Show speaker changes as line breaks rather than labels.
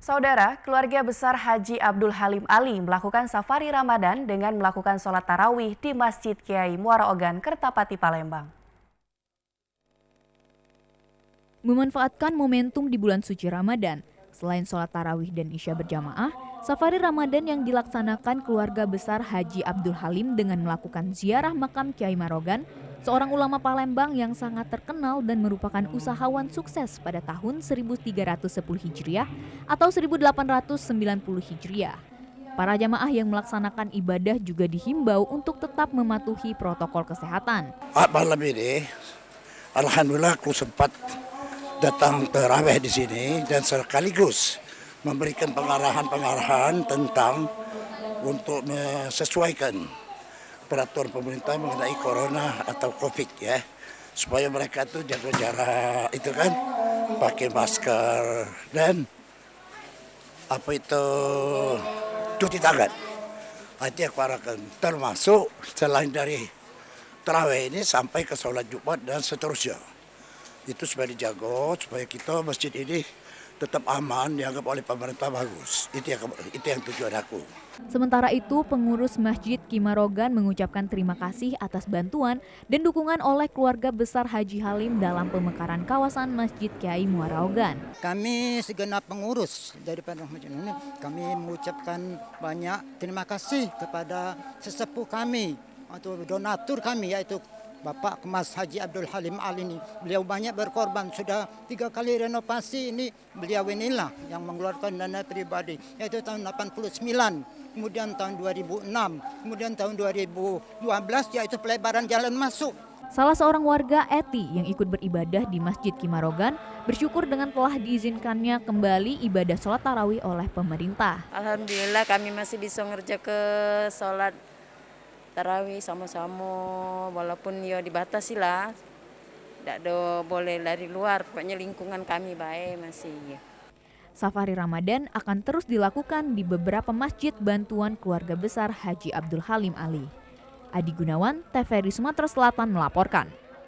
Saudara, keluarga besar Haji Abdul Halim Ali melakukan safari Ramadan dengan melakukan sholat tarawih di Masjid Kiai Muara Ogan, Kertapati, Palembang.
Memanfaatkan momentum di bulan suci Ramadan, selain sholat tarawih dan isya berjamaah, safari Ramadan yang dilaksanakan keluarga besar Haji Abdul Halim dengan melakukan ziarah makam Kiai Marogan, seorang ulama Palembang yang sangat terkenal dan merupakan usahawan sukses pada tahun 1310 Hijriah atau 1890 Hijriah. Para jamaah yang melaksanakan ibadah juga dihimbau untuk tetap mematuhi protokol kesehatan.
Malam ini, alhamdulillah aku sempat datang terawih di sini dan sekaligus memberikan pengarahan tentang untuk menyesuaikan peraturan pemerintah mengenai corona atau covid ya, supaya mereka tuh jaga jarak itu kan, pakai masker dan cuci tangan. Nanti aku arahkan termasuk selain dari terawih ini sampai ke sholat Jumat dan seterusnya. Itu supaya dijaga, supaya kita masjid ini tetap aman, dianggap oleh pemerintah bagus. Itu yang tujuan aku.
Sementara itu, pengurus Masjid Ki Marogan mengucapkan terima kasih atas bantuan dan dukungan oleh keluarga besar Haji Halim dalam pemekaran kawasan Masjid Kiai Muara Ogan.
Kami segenap pengurus daripada masjid ini, kami mengucapkan banyak terima kasih kepada sesepuh kami atau donatur kami, yaitu Bapak Kemas Haji Abdul Halim Ali ini. Beliau banyak berkorban, sudah 3 kali renovasi ini beliau inilah yang mengeluarkan dana pribadi, yaitu tahun 89, kemudian tahun 2006, kemudian tahun 2012 yaitu pelebaran jalan masuk.
Salah seorang warga Eti yang ikut beribadah di Masjid Ki Marogan bersyukur dengan telah diizinkannya kembali ibadah sholat tarawih oleh pemerintah.
Alhamdulillah kami masih bisa ngerjakan sholat tarawih sama-sama, walaupun ya dibatasi lah, tidak boleh lari luar, pokoknya lingkungan kami baik masih.
Safari Ramadan akan terus dilakukan di beberapa masjid bantuan keluarga besar Haji Abdul Halim Ali. Adi Gunawan, TVRI Sumatera Selatan melaporkan.